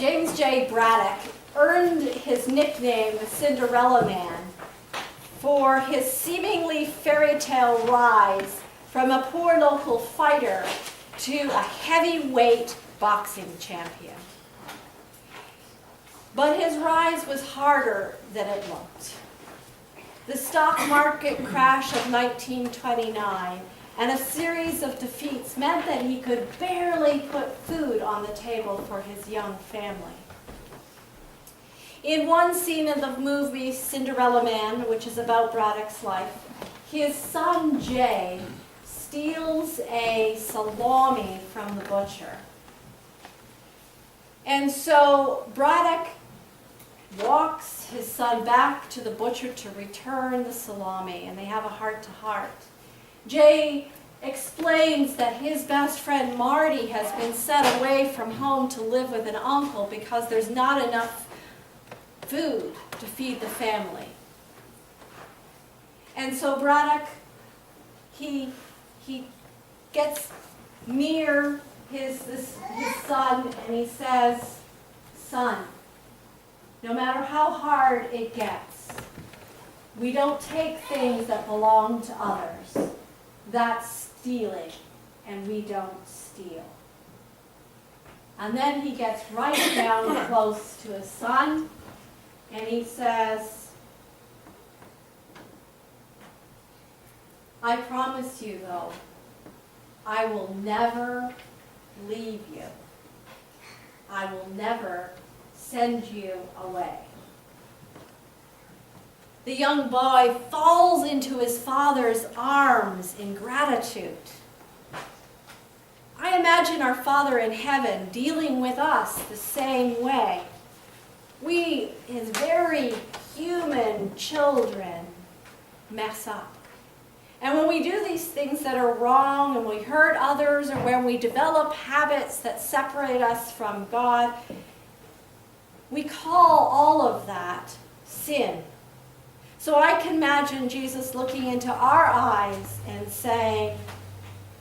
James J. Braddock earned his nickname, the Cinderella Man, for his seemingly fairy tale rise from a poor local fighter to a heavyweight boxing champion. But his rise was harder than it looked. The stock market crash of 1929 and a series of defeats meant that he could barely put food on the table for his young family. In one scene of the movie Cinderella Man, which is about Braddock's life, his son Jay steals a salami from the butcher. And so Braddock walks his son back to the butcher to return the salami, and they have a heart-to-heart. Jay explains that his best friend Marty has been sent away from home to live with an uncle because there's not enough food to feed the family. And so Braddock, he gets near his son and he says, "Son, no matter how hard it gets, we don't take things that belong to others. That's stealing, and we don't steal." And then he gets right down close to his son, and he says, "I promise you, though, I will never leave you. I will never send you away." The young boy falls into his father's arms in gratitude. I imagine our Father in heaven dealing with us the same way. We, his very human children, mess up. And when we do these things that are wrong and we hurt others, or when we develop habits that separate us from God, we call all of that sin. So I can imagine Jesus looking into our eyes and saying,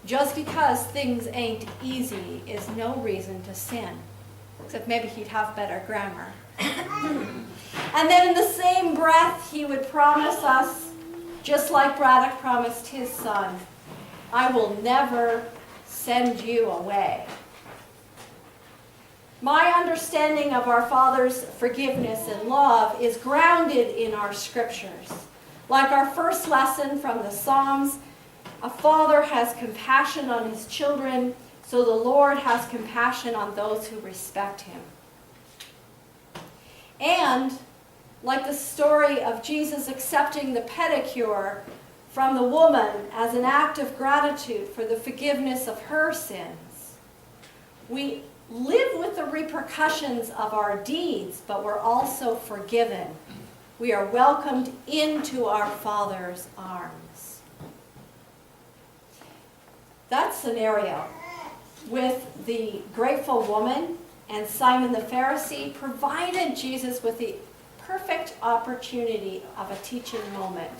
just because things ain't easy is no reason to sin. Except maybe he'd have better grammar. And then in the same breath, he would promise us, just like Braddock promised his son, "I will never send you away." My understanding of our Father's forgiveness and love is grounded in our scriptures. Like our first lesson from the Psalms, a father has compassion on his children, so the Lord has compassion on those who respect him. And like the story of Jesus accepting the pedicure from the woman as an act of gratitude for the forgiveness of her sins, we live with the repercussions of our deeds, but we're also forgiven. We are welcomed into our Father's arms. That scenario with the grateful woman and Simon the Pharisee provided Jesus with the perfect opportunity of a teaching moment.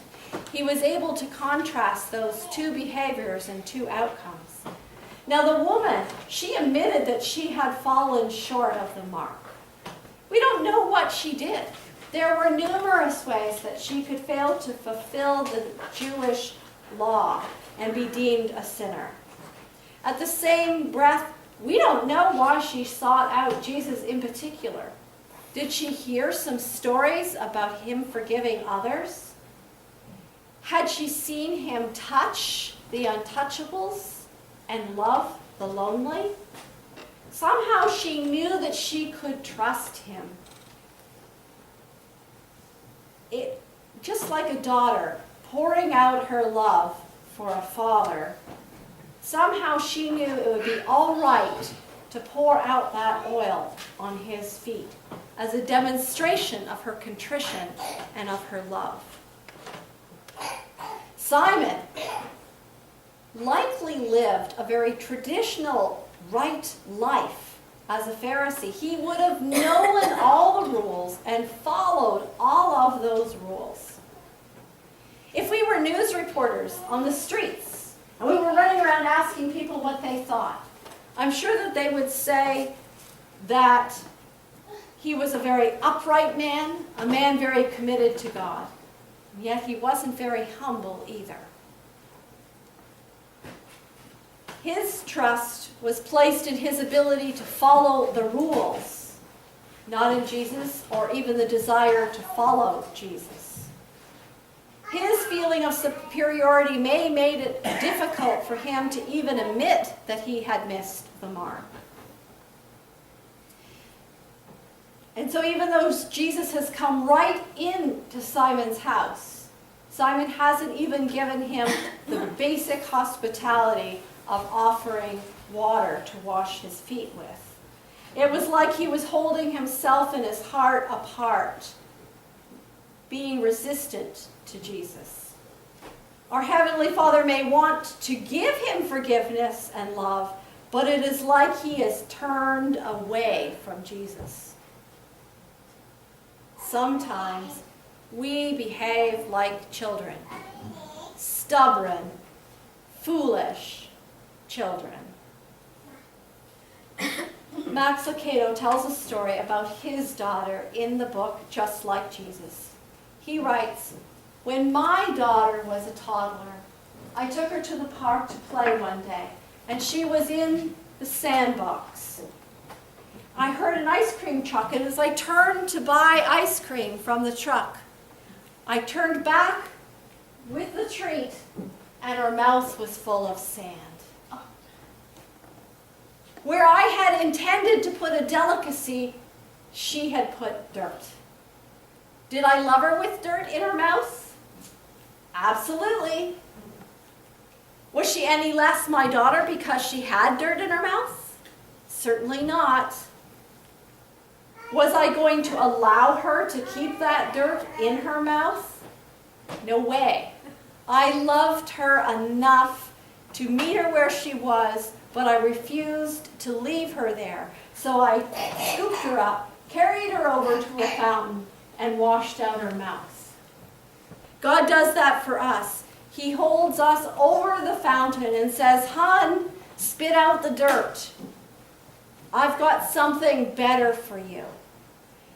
He was able to contrast those two behaviors and two outcomes. Now the woman, she admitted that she had fallen short of the mark. We don't know what she did. There were numerous ways that she could fail to fulfill the Jewish law and be deemed a sinner. At the same breath, we don't know why she sought out Jesus in particular. Did she hear some stories about him forgiving others? Had she seen him touch the untouchables and love the lonely? Somehow she knew that she could trust him. Just like a daughter pouring out her love for a father, somehow she knew it would be all right to pour out that oil on his feet as a demonstration of her contrition and of her love. Simon likely lived a very traditional, right life as a Pharisee. He would have known all the rules and followed all of those rules. If we were news reporters on the streets and we were running around asking people what they thought, I'm sure that they would say that He was a very upright man, a man very committed to God. And yet he wasn't very humble either. His trust was placed in his ability to follow the rules, not in Jesus or even the desire to follow Jesus. His feeling of superiority may have made it difficult for him to even admit that he had missed the mark. And so even though Jesus has come right into Simon's house, Simon hasn't even given him the basic hospitality of offering water to wash his feet with. It was like he was holding himself and his heart apart, being resistant to Jesus. Our Heavenly Father may want to give him forgiveness and love, but it is like he is turned away from Jesus. Sometimes we behave like children, stubborn, foolish children. Max Lucado tells a story about his daughter in the book Just Like Jesus. He writes, "When my daughter was a toddler, I took her to the park to play one day, and she was in the sandbox. I heard an ice cream truck, and as I turned to buy ice cream from the truck, I turned back with the treat, and her mouth was full of sand. Where I had intended to put a delicacy, she had put dirt. Did I love her with dirt in her mouth? Absolutely. Was she any less my daughter because she had dirt in her mouth? Certainly not. Was I going to allow her to keep that dirt in her mouth? No way. I loved her enough to meet her where she was, but I refused to leave her there. So I scooped her up, carried her over to a fountain, and washed out her mouth." God does that for us. He holds us over the fountain and says, "Hun, spit out the dirt. I've got something better for you."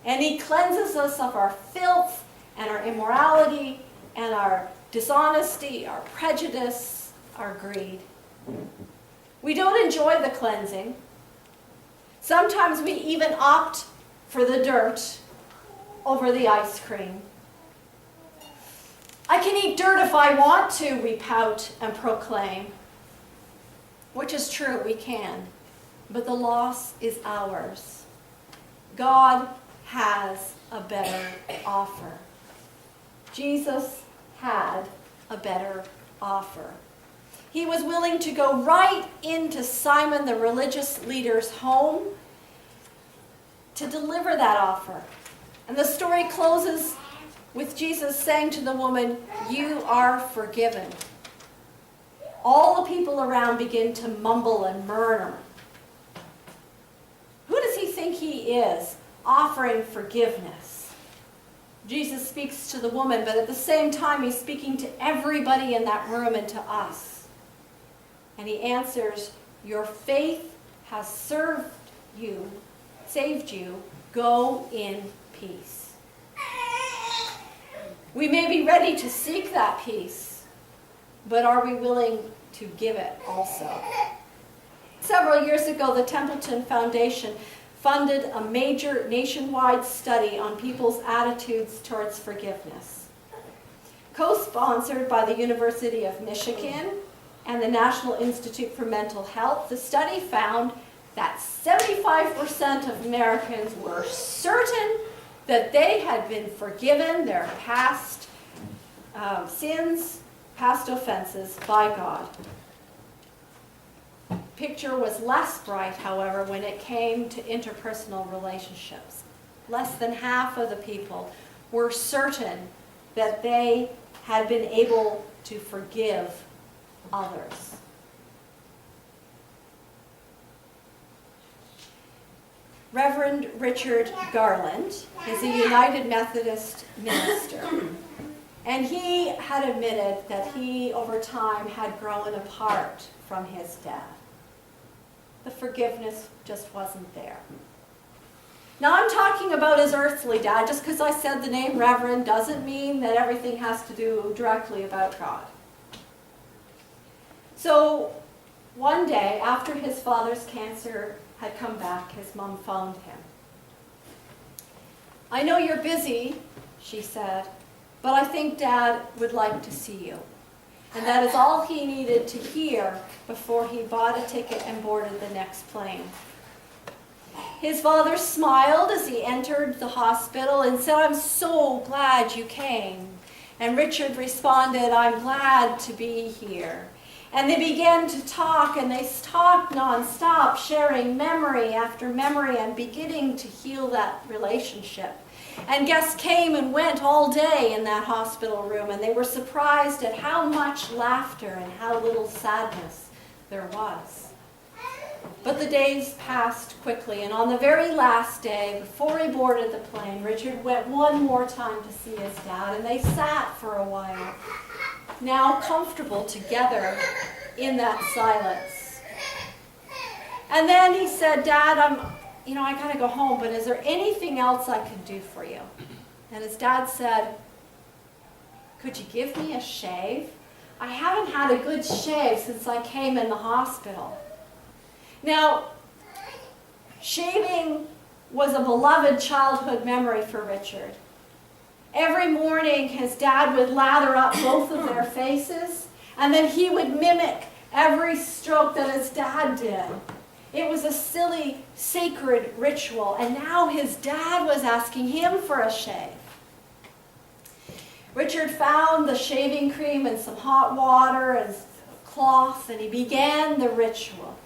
And he cleanses us of our filth and our immorality and our dishonesty, our prejudice, our greed. We don't enjoy the cleansing. Sometimes we even opt for the dirt over the ice cream. "I can eat dirt if I want to," we pout and proclaim. Which is true, we can. But the loss is ours. God has a better offer. Jesus had a better offer. He was willing to go right into Simon, the religious leader's home, to deliver that offer. And the story closes with Jesus saying to the woman, "You are forgiven." All the people around begin to mumble and murmur. Who does he think he is, offering forgiveness? Jesus speaks to the woman, but at the same time he's speaking to everybody in that room and to us. And he answers, "Your faith has saved you. Go in peace." We may be ready to seek that peace, but are we willing to give it also? Several years ago, the Templeton Foundation funded a major nationwide study on people's attitudes towards forgiveness. Co-sponsored by the University of Michigan and the National Institute for Mental Health, the study found that 75% of Americans were certain that they had been forgiven their past sins, past offenses by God. Picture was less bright, however, when it came to interpersonal relationships. Less than half of the people were certain that they had been able to forgive others. Reverend Richard Garland is a United Methodist minister, and he had admitted that he, over time, had grown apart from his dad. The forgiveness just wasn't there. Now, I'm talking talking about his earthly dad. Just because I said the name Reverend doesn't mean that everything has to do directly about God. So one day, after his father's cancer had come back, his mom phoned him. "I know you're busy," she said, "but I think Dad would like to see you." And that is all he needed to hear before he bought a ticket and boarded the next plane. His father smiled as he entered the hospital and said, "I'm so glad you came." And Richard responded, "I'm glad to be here." And they began to talk, and they talked nonstop, sharing memory after memory and beginning to heal that relationship. And guests came and went all day in that hospital room, and they were surprised at how much laughter and how little sadness there was. But the days passed quickly, and on the very last day, before he boarded the plane, Richard went one more time to see his dad, and they sat for a while, now comfortable together in that silence. And then he said, "Dad, I gotta go home, but is there anything else I can do for you?" And his dad said, "Could you give me a shave? I haven't had a good shave since I came in the hospital." Now, shaving was a beloved childhood memory for Richard. Every morning, his dad would lather up both of their faces, and then he would mimic every stroke that his dad did. It was a silly, sacred ritual, and now his dad was asking him for a shave. Richard found the shaving cream and some hot water and cloth, and he began the ritual.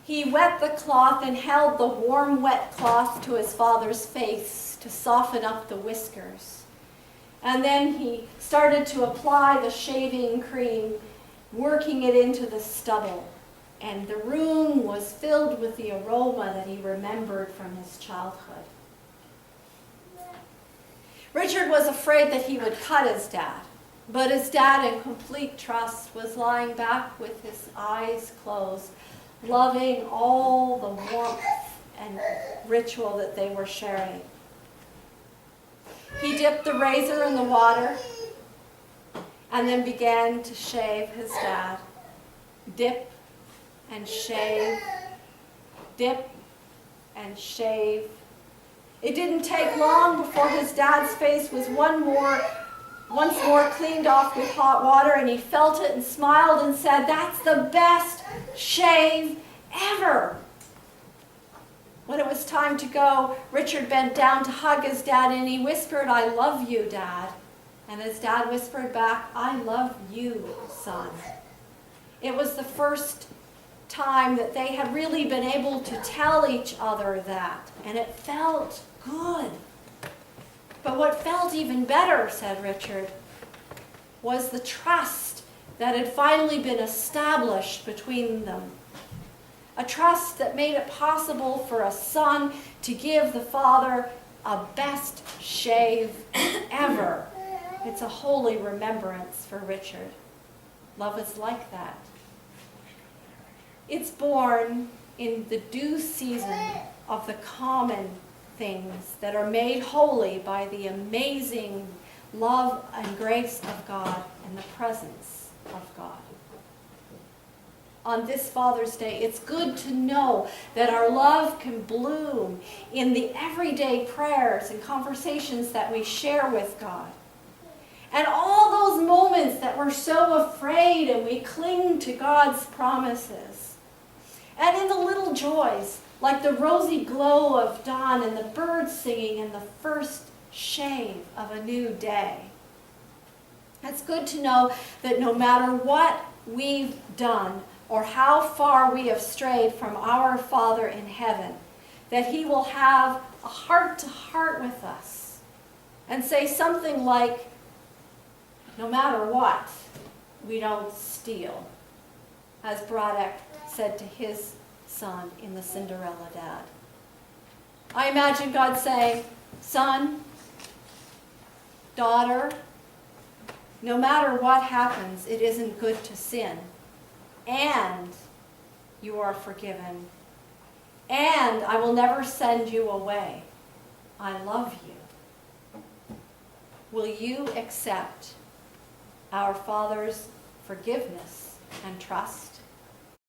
He wet the cloth and held the warm, wet cloth to his father's face to soften up the whiskers. And then he started to apply the shaving cream, working it into the stubble. And the room was filled with the aroma that he remembered from his childhood. Richard was afraid that he would cut his dad, but his dad, in complete trust, was lying back with his eyes closed, loving all the warmth and ritual that they were sharing. He dipped the razor in the water and then began to shave his dad. Dip and shave, dip and shave. It didn't take long before his dad's face was once more cleaned off with hot water, and he felt it and smiled and said, "That's the best shave ever." When it was time to go, Richard bent down to hug his dad, and he whispered, "I love you, Dad." And his dad whispered back, "I love you, son." It was the first time that they had really been able to tell each other that, and it felt good. But what felt even better, said Richard, was the trust that had finally been established between them. A trust that made it possible for a son to give the father a best shave ever. It's a holy remembrance for Richard. Love is like that. It's born in the due season of the common things that are made holy by the amazing love and grace of God and the presence of God. On this Father's Day, it's good to know that our love can bloom in the everyday prayers and conversations that we share with God. And all those moments that we're so afraid and we cling to God's promises. And in the little joys, like the rosy glow of dawn and the birds singing and the first shave of a new day. It's good to know that no matter what we've done or how far we have strayed from our Father in heaven, that He will have a heart-to-heart with us and say something like, no matter what, we don't steal, as Braddock said to his son in the Cinderella Dad. I imagine God saying, son, daughter, no matter what happens, it isn't good to sin. And you are forgiven. And I will never send you away. I love you. Will you accept our Father's forgiveness and trust?